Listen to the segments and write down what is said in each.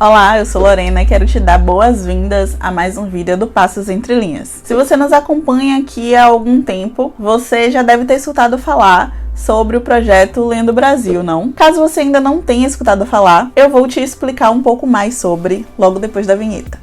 Olá, eu sou Lorena e quero te dar boas-vindas a mais um vídeo do Passos Entre Linhas. Se você nos acompanha aqui há algum tempo, você já deve ter escutado falar sobre o projeto Lendo Brasil, não? Caso você ainda não tenha escutado falar, eu vou te explicar um pouco mais sobre logo depois da vinheta.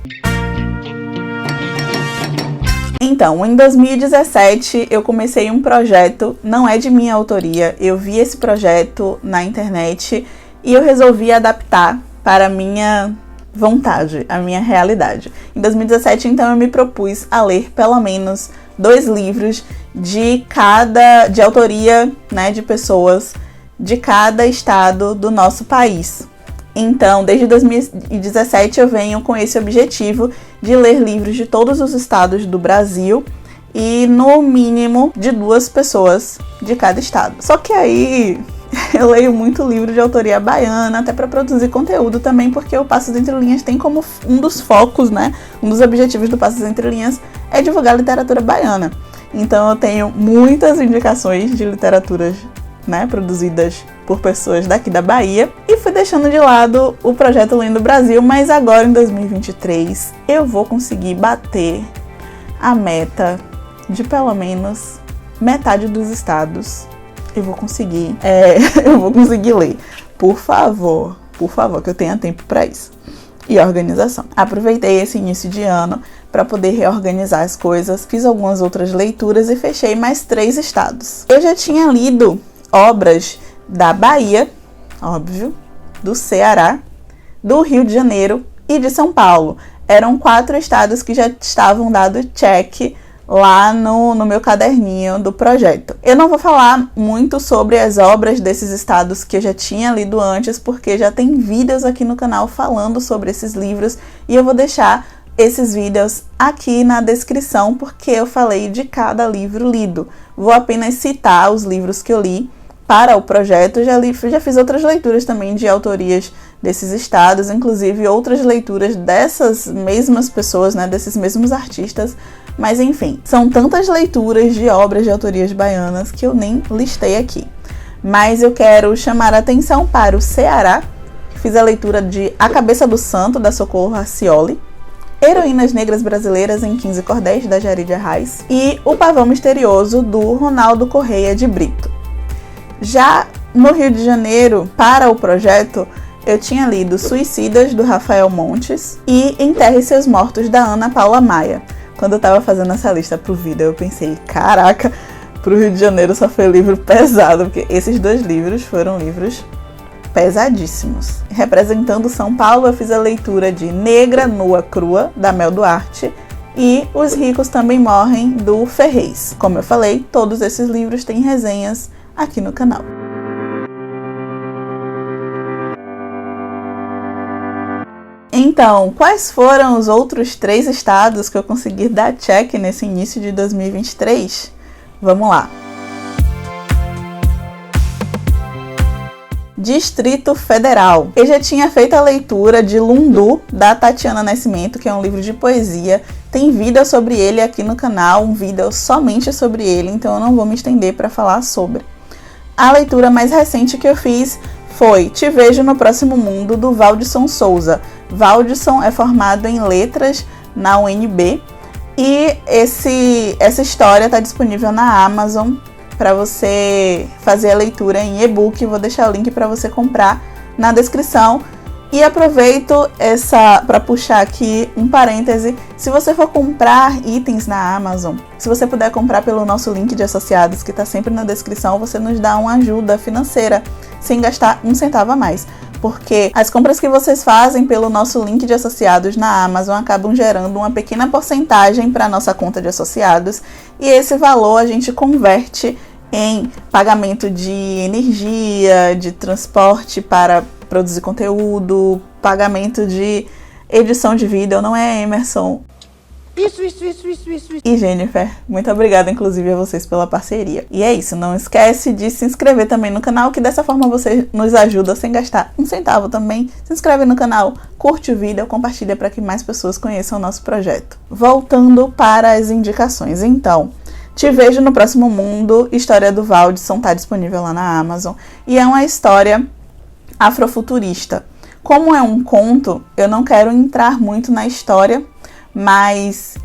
Então, em 2017 eu comecei um projeto, não é de minha autoria, eu vi esse projeto na internet e eu resolvi adaptar para a minha vontade, a minha realidade. Em 2017, então, eu me propus a ler pelo menos 2 livros de autoria, né, de pessoas de cada estado do nosso país. Então, desde 2017 eu venho com esse objetivo de ler livros de todos os estados do Brasil e no mínimo de 2 pessoas de cada estado. Só que aí eu leio muito livro de autoria baiana, até para produzir conteúdo também, porque o Passos Entre Linhas tem como um dos focos, né, um dos objetivos do Passos Entre Linhas é divulgar literatura baiana. Então eu tenho muitas indicações de literaturas, né, produzidas por pessoas daqui da Bahia e fui deixando de lado o projeto Lendo Brasil, mas agora em 2023 eu vou conseguir bater a meta de pelo menos metade dos estados. Eu vou conseguir ler. Por favor, que eu tenha tempo para isso. E organização. Aproveitei esse início de ano para poder reorganizar as coisas, fiz algumas outras leituras e fechei mais 3 estados. Eu já tinha lido obras da Bahia, óbvio, do Ceará, do Rio de Janeiro e de São Paulo. Eram 4 estados que já estavam dado check lá no meu caderninho do projeto. Eu não vou falar muito sobre as obras desses estados que eu já tinha lido antes, porque já tem vídeos aqui no canal falando sobre esses livros e eu vou deixar esses vídeos aqui na descrição, porque eu falei de cada livro lido. Vou apenas citar os livros que eu li para o projeto. Já fiz outras leituras também de autorias desses estados, inclusive outras leituras dessas mesmas pessoas, né, desses mesmos artistas. Mas enfim, são tantas leituras de obras de autorias baianas que eu nem listei aqui. Mas eu quero chamar a atenção para o Ceará. Fiz a leitura de A Cabeça do Santo, da Socorro Racioli, Heroínas Negras Brasileiras em 15 Cordéis, da Jaridia Reis, e O Pavão Misterioso, do Ronaldo Correia de Brito. Já no Rio de Janeiro, para o projeto, eu tinha lido Suicidas, do Rafael Montes, e Enterre Seus Mortos, da Ana Paula Maia. Quando eu tava fazendo essa lista pro vídeo, eu pensei, caraca, pro Rio de Janeiro só foi livro pesado, porque esses 2 livros foram livros pesadíssimos. Representando São Paulo, eu fiz a leitura de Negra, Nua, Crua, da Mel Duarte, e Os Ricos Também Morrem, do Ferrez. Como eu falei, todos esses livros têm resenhas aqui no canal. Então, quais foram os outros 3 estados que eu consegui dar check nesse início de 2023? Vamos lá. Distrito Federal. Eu já tinha feito a leitura de Lundu, da Tatiana Nascimento, que é um livro de poesia. Tem vídeo sobre ele aqui no canal, um vídeo somente sobre ele, então eu não vou me estender para falar sobre. A leitura mais recente que eu fiz foi Te Vejo no Próximo Mundo, do Valdisson Souza. Valdisson é formado em letras na UNB e essa história está disponível na Amazon para você fazer a leitura em e-book. Vou deixar o link para você comprar na descrição. E aproveito para puxar aqui um parêntese. Se você for comprar itens na Amazon, se você puder comprar pelo nosso link de associados, que está sempre na descrição, você nos dá uma ajuda financeira sem gastar 1 centavo a mais. Porque as compras que vocês fazem pelo nosso link de associados na Amazon acabam gerando uma pequena porcentagem para a nossa conta de associados. E esse valor a gente converte em pagamento de energia, de transporte para produzir conteúdo, pagamento de edição de vídeo, não é, Emerson? Isso. E Jennifer, muito obrigada, inclusive, a vocês pela parceria. E é isso, não esquece de se inscrever também no canal, que dessa forma você nos ajuda sem gastar 1 centavo também. Se inscreve no canal, curte o vídeo, compartilha para que mais pessoas conheçam o nosso projeto. Voltando para as indicações, então, Te Vejo no Próximo Mundo, história do Valdisson, está disponível lá na Amazon. E é uma história afrofuturista, Como é um conto, eu não quero entrar muito na história, mas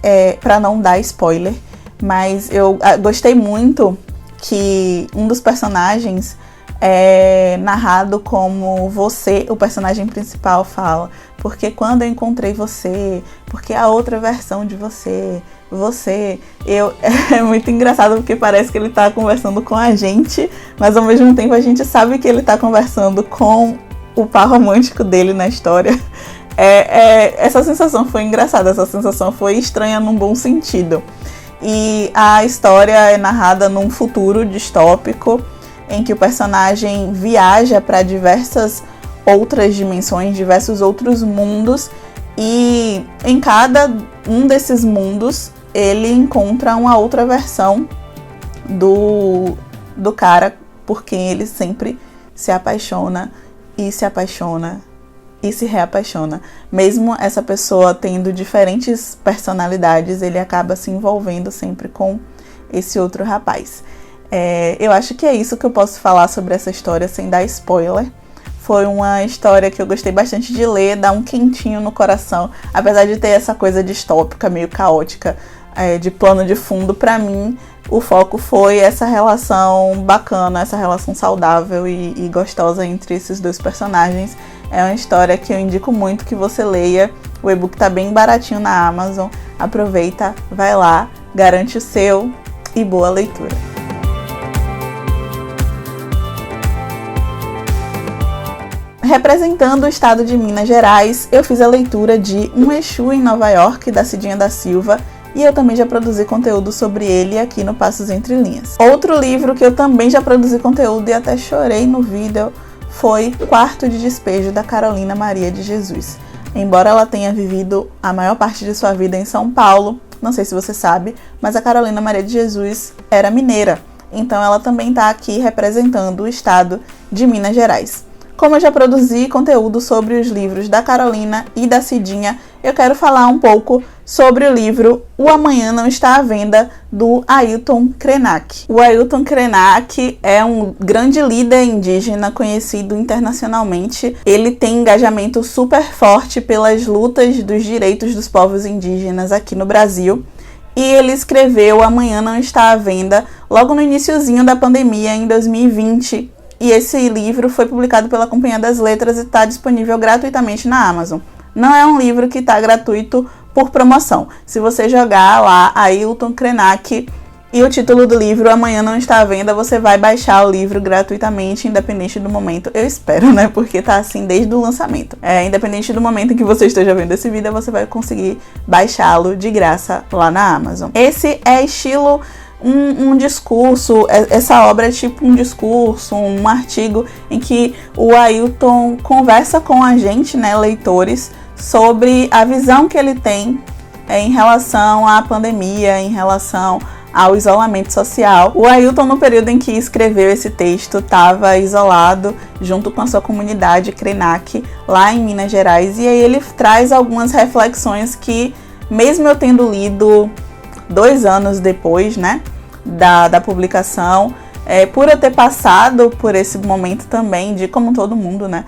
para não dar spoiler, mas eu gostei muito que um dos personagens é narrado como você, o personagem principal, fala. Porque quando eu encontrei você, porque a outra versão de você, é muito engraçado porque parece que ele tá conversando com a gente, mas ao mesmo tempo a gente sabe que ele tá conversando com o par romântico dele na história. Essa sensação foi engraçada, essa sensação foi estranha num bom sentido. E a história é narrada num futuro distópico, em que o personagem viaja para diversas outras dimensões, diversos outros mundos, e em cada um desses mundos ele encontra uma outra versão do cara por quem ele sempre se apaixona e se apaixona e se reapaixona. Mesmo essa pessoa tendo diferentes personalidades, ele acaba se envolvendo sempre com esse outro rapaz. Eu acho que é isso que eu posso falar sobre essa história sem dar spoiler. Foi uma história que eu gostei bastante de ler, dá um quentinho no coração, apesar de ter essa coisa distópica, meio caótica, de plano de fundo. Pra mim, o foco foi essa relação bacana, essa relação saudável e gostosa entre esses dois personagens. É uma história que eu indico muito que você leia. O e-book tá bem baratinho na Amazon. Aproveita, vai lá, garante o seu e boa leitura. Representando o estado de Minas Gerais, eu fiz a leitura de Um Exu em Nova York, da Cidinha da Silva, e eu também já produzi conteúdo sobre ele aqui no Passos Entre Linhas. Outro livro que eu também já produzi conteúdo e até chorei no vídeo foi Quarto de Despejo, da Carolina Maria de Jesus. Embora ela tenha vivido a maior parte de sua vida em São Paulo, não sei se você sabe, mas a Carolina Maria de Jesus era mineira, então ela também está aqui representando o estado de Minas Gerais. Como eu já produzi conteúdo sobre os livros da Carolina e da Cidinha, eu quero falar um pouco sobre o livro O Amanhã Não Está à Venda, do Ailton Krenak. O Ailton Krenak é um grande líder indígena conhecido internacionalmente. Ele tem engajamento super forte pelas lutas dos direitos dos povos indígenas aqui no Brasil. E ele escreveu Amanhã Não Está à Venda logo no iniciozinho da pandemia, em 2020. E esse livro foi publicado pela Companhia das Letras e está disponível gratuitamente na Amazon. Não é um livro que está gratuito por promoção. Se você jogar lá Ailton Krenak e o título do livro Amanhã Não Está à Venda, você vai baixar o livro gratuitamente, independente do momento. Eu espero, né? Porque tá assim desde o lançamento. Independente do momento em que você esteja vendo esse vídeo, você vai conseguir baixá-lo de graça lá na Amazon. Esse é estilo um discurso, essa obra é tipo um discurso, um artigo em que o Ailton conversa com a gente, né, leitores, sobre a visão que ele tem em relação à pandemia, em relação ao isolamento social. O Ailton, no período em que escreveu esse texto, estava isolado junto com a sua comunidade Krenak, lá em Minas Gerais, e aí ele traz algumas reflexões que, mesmo eu tendo lido 2 anos depois, né, da publicação, por eu ter passado por esse momento também, de como todo mundo, né,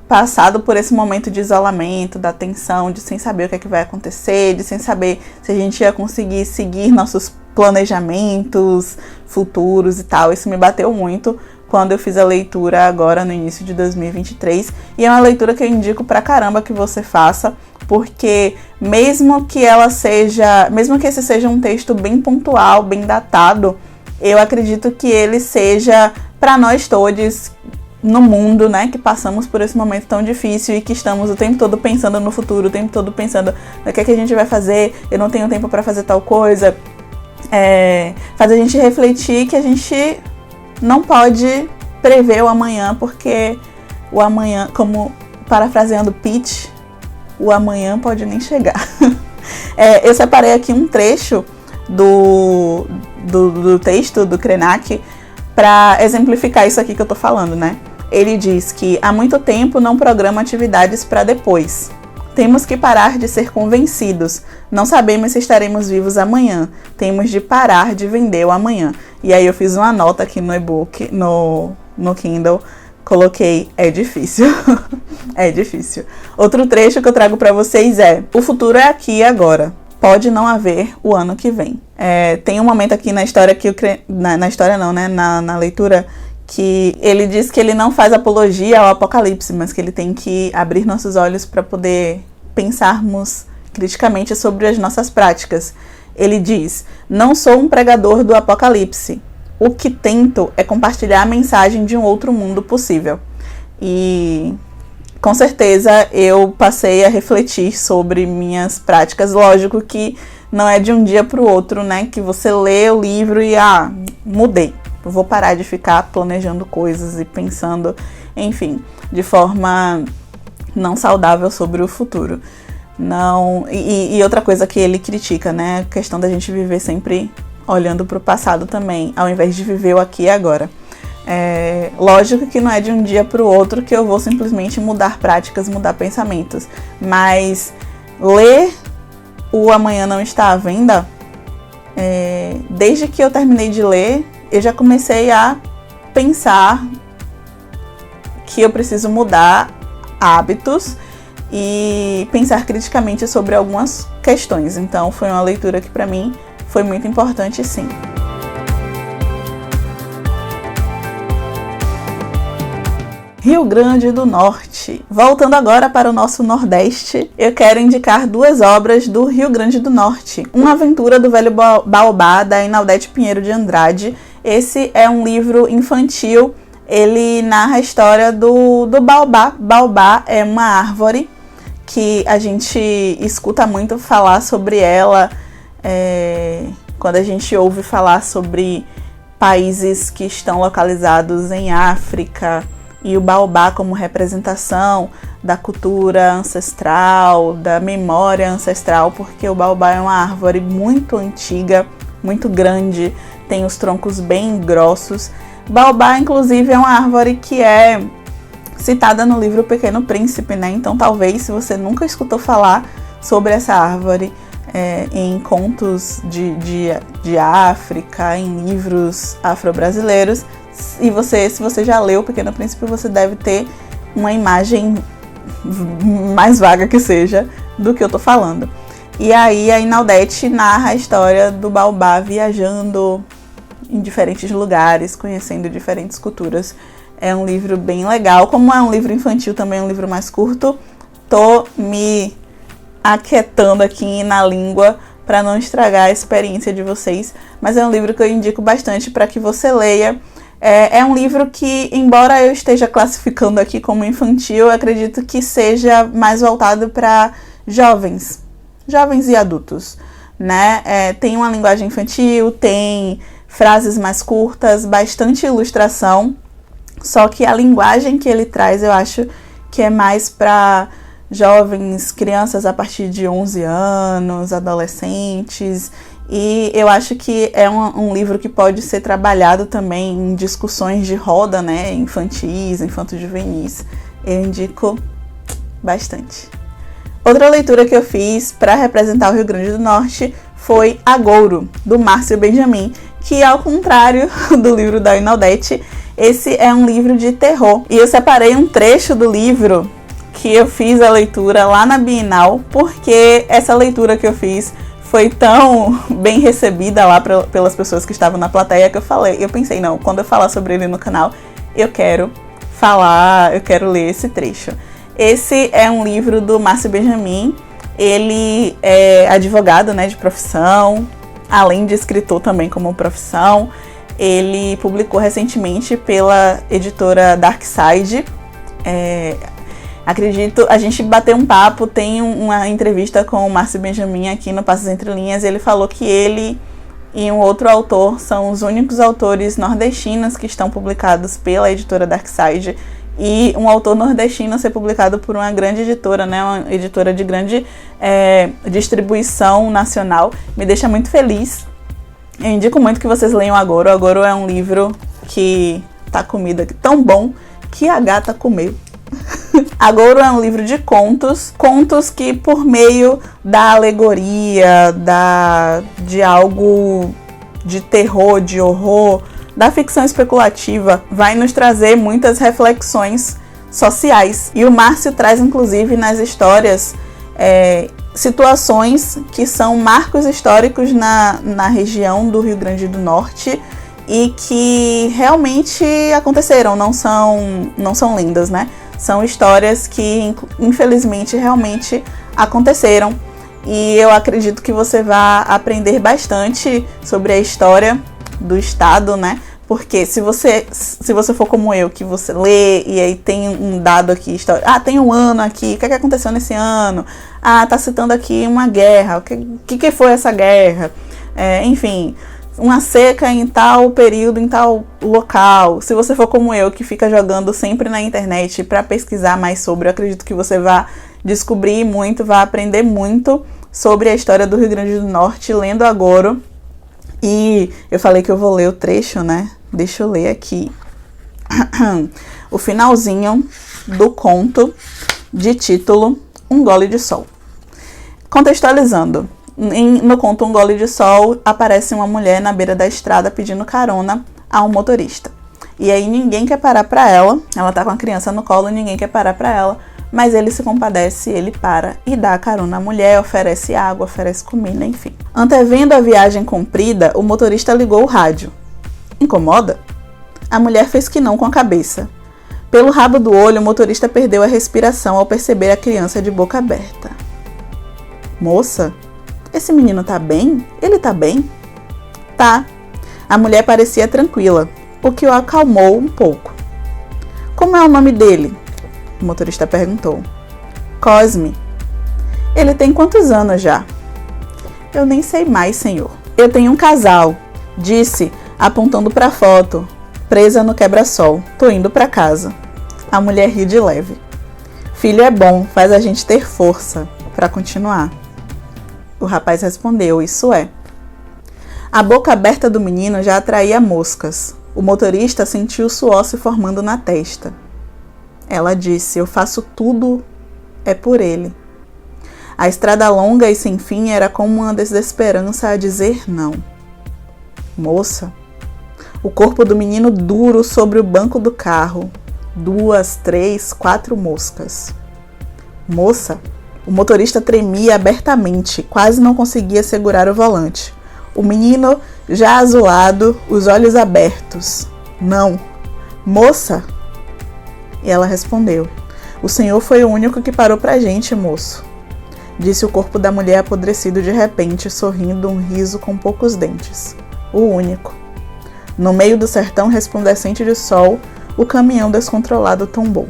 passado por esse momento de isolamento, da tensão, de sem saber o que é que vai acontecer, de sem saber se a gente ia conseguir seguir nossos planejamentos futuros e tal. Isso me bateu muito quando eu fiz a leitura agora no início de 2023, e é uma leitura que eu indico pra caramba que você faça, porque mesmo que esse seja um texto bem pontual, bem datado, eu acredito que ele seja para nós todos no mundo, né, que passamos por esse momento tão difícil e que estamos o tempo todo pensando no futuro, o tempo todo pensando no que é que a gente vai fazer, eu não tenho tempo para fazer tal coisa, faz a gente refletir que a gente não pode prever o amanhã, porque o amanhã, como parafraseando Pitch, o amanhã pode nem chegar. Eu separei aqui um trecho do texto do Krenak para exemplificar isso aqui que eu tô falando, né? Ele diz que há muito tempo não programa atividades para depois. Temos que parar de ser convencidos. Não sabemos se estaremos vivos amanhã. Temos de parar de vender o amanhã. E aí eu fiz uma nota aqui no e-book, no Kindle, coloquei, é difícil. É difícil. Outro trecho que eu trago pra vocês é: o futuro é aqui e agora. Pode não haver o ano que vem. Tem um momento aqui na história que na história não, né? Na leitura, que ele diz que ele não faz apologia ao apocalipse, mas que ele tem que abrir nossos olhos para poder pensarmos criticamente sobre as nossas práticas. Ele diz: não sou um pregador do apocalipse. O que tento é compartilhar a mensagem de um outro mundo possível. E com certeza eu passei a refletir sobre minhas práticas. Lógico que não é de um dia para o outro, né? Que você lê o livro e mudei. Eu vou parar de ficar planejando coisas e pensando, enfim, de forma não saudável sobre o futuro. Não. E outra coisa que ele critica, né? A questão da gente viver sempre olhando para o passado também, ao invés de viver o aqui e agora. Lógico que não é de um dia para o outro que eu vou simplesmente mudar práticas, mudar pensamentos. Mas ler O Amanhã Não Está à Venda, desde que eu terminei de ler, eu já comecei a pensar que eu preciso mudar hábitos e pensar criticamente sobre algumas questões. Então foi uma leitura que para mim foi muito importante, sim. Rio Grande do Norte. Voltando agora para o nosso Nordeste, eu quero indicar 2 obras do Rio Grande do Norte. Uma Aventura do Velho Baobá, da Inaldete Pinheiro de Andrade. Esse é um livro infantil. Ele narra a história do baobá. Baobá é uma árvore que a gente escuta muito falar sobre ela quando a gente ouve falar sobre países que estão localizados em África, e o baobá como representação da cultura ancestral, da memória ancestral, porque o baobá é uma árvore muito antiga, muito grande, tem os troncos bem grossos. Baobá, inclusive, é uma árvore que é citada no livro Pequeno Príncipe, né? Então, talvez, se você nunca escutou falar sobre essa árvore em contos de África, em livros afro-brasileiros, e se você já leu O Pequeno Príncipe, você deve ter uma imagem mais vaga que seja do que eu tô falando. E aí a Inaldete narra a história do baobá viajando em diferentes lugares, conhecendo diferentes culturas. É um livro bem legal. Como é um livro infantil, também é um livro mais curto, tô me aquietando aqui na língua para não estragar a experiência de vocês. Mas é um livro que eu indico bastante para que você leia. É um livro que, embora eu esteja classificando aqui como infantil, eu acredito que seja mais voltado para jovens e adultos, né? Tem uma linguagem infantil, tem frases mais curtas, bastante ilustração, só que a linguagem que ele traz eu acho que é mais para jovens, crianças a partir de 11 anos, adolescentes. E eu acho que é um livro que pode ser trabalhado também em discussões de roda, né, infantis, infanto-juvenis. Eu indico bastante. Outra leitura que eu fiz para representar o Rio Grande do Norte foi Agouro, do Márcio Benjamin, que, ao contrário do livro da Inaldete, esse é um livro de terror. E eu separei um trecho do livro que eu fiz a leitura lá na Bienal, porque essa leitura que eu fiz foi tão bem recebida lá pelas pessoas que estavam na plateia que eu pensei, não, quando eu falar sobre ele no canal, eu quero ler esse trecho. Esse é um livro do Márcio Benjamin. Ele é advogado, né, de profissão, além de escritor também como profissão. Ele publicou recentemente pela editora Darkside. Acredito, a gente bateu um papo, tem uma entrevista com o Márcio Benjamin aqui no Passos Entre Linhas. Ele falou que ele e um outro autor são os únicos autores nordestinos que estão publicados pela editora Darkside. E um autor nordestino ser publicado por uma grande editora, né, uma editora de grande distribuição nacional, me deixa muito feliz. Eu indico muito que vocês leiam Agouro. Agouro é um livro que tá comida tão bom que a gata comeu. Agouro é um livro de contos que, por meio da alegoria, de algo de terror, de horror, da ficção especulativa vai nos trazer muitas reflexões sociais. E o Márcio traz, inclusive, nas histórias, situações que são marcos históricos na região do Rio Grande do Norte e que realmente aconteceram, não são lendas, né? São histórias que, infelizmente, realmente aconteceram. E eu acredito que você vai aprender bastante sobre a história do estado, né? Porque se você for como eu, que você lê e aí tem um dado aqui, tem um ano aqui, o que aconteceu nesse ano? Tá citando aqui uma guerra, o que foi essa guerra? Enfim, uma seca em tal período, em tal local. Se você for como eu, que fica jogando sempre na internet para pesquisar mais sobre, eu acredito que você vai descobrir muito, vai aprender muito sobre a história do Rio Grande do Norte, lendo agora. E eu falei que eu vou ler o trecho, né? Deixa eu ler aqui. O finalzinho do conto de título Um Gole de Sol. Contextualizando. No conto Um Gole de Sol, aparece uma mulher na beira da estrada pedindo carona a um motorista. E aí ninguém quer parar pra ela. Ela tá com a criança no colo e ninguém quer parar pra ela. Mas ele se compadece, ele para e dá a carona à mulher, oferece água, oferece comida, enfim. Antevendo a viagem comprida, o motorista ligou o rádio. Incomoda? A mulher fez que não com a cabeça. Pelo rabo do olho, o motorista perdeu a respiração ao perceber a criança de boca aberta. Moça, esse menino tá bem? Ele tá bem? Tá. A mulher parecia tranquila, o que o acalmou um pouco. Como é o nome dele? O motorista perguntou. Cosme. Ele tem quantos anos já? Eu nem sei mais, senhor. Eu tenho um casal, disse, apontando para a foto, presa no quebra-sol. Tô indo para casa. A mulher riu de leve. Filho é bom, faz a gente ter força para continuar. O rapaz respondeu, isso é. A boca aberta do menino já atraía moscas. O motorista sentiu o suor se formando na testa. Ela disse, eu faço tudo, é por ele. A estrada longa e sem fim era como uma desesperança a dizer não. Moça, o corpo do menino duro sobre o banco do carro. 2, 3, 4 moscas. Moça, o motorista tremia abertamente, quase não conseguia segurar o volante. O menino, já azulado, os olhos abertos. Não. Moça? E ela respondeu, o senhor foi o único que parou pra gente, moço. Disse o corpo da mulher apodrecido de repente, sorrindo um riso com poucos dentes. O único. No meio do sertão resplandecente de sol, o caminhão descontrolado tombou.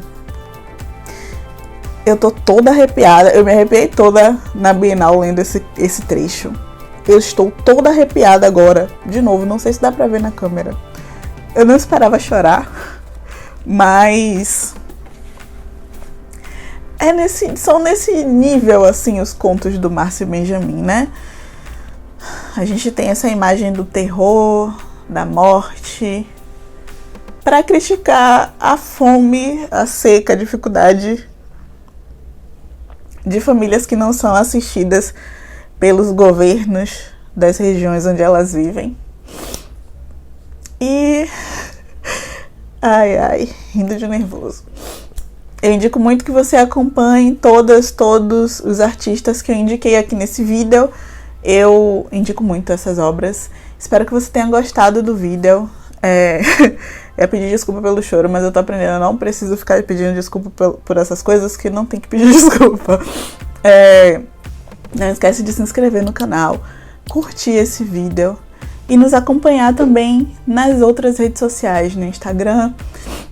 Eu tô toda arrepiada, eu me arrepiei toda na Bienal lendo esse trecho. Eu estou toda arrepiada agora. De novo, não sei se dá pra ver na câmera. Eu não esperava chorar, mas são nesse nível, assim, os contos do Márcio Benjamin, né? A gente tem essa imagem do terror, da morte, para criticar a fome, a seca, a dificuldade de famílias que não são assistidas pelos governos das regiões onde elas vivem. E rindo de nervoso. Eu indico muito que você acompanhe todos os artistas que eu indiquei aqui nesse vídeo. Eu indico muito essas obras. Espero que você tenha gostado do vídeo. Eu pedi desculpa pelo choro, mas eu tô aprendendo. Eu não preciso ficar pedindo desculpa por essas coisas que não tem que pedir desculpa. Não esquece de se inscrever no canal, curtir esse vídeo e nos acompanhar também nas outras redes sociais, no Instagram,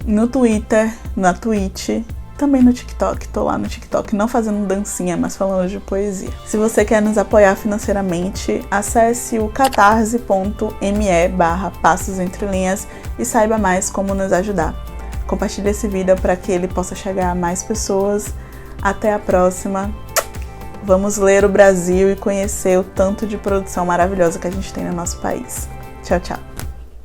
no Twitter, na Twitch, também no TikTok. Tô lá no TikTok não fazendo dancinha, mas falando de poesia. Se você quer nos apoiar financeiramente, acesse o catarse.me/Passos Entre Linhas e saiba mais como nos ajudar. Compartilhe esse vídeo para que ele possa chegar a mais pessoas. Até a próxima. Vamos ler o Brasil e conhecer o tanto de produção maravilhosa que a gente tem no nosso país. Tchau, tchau.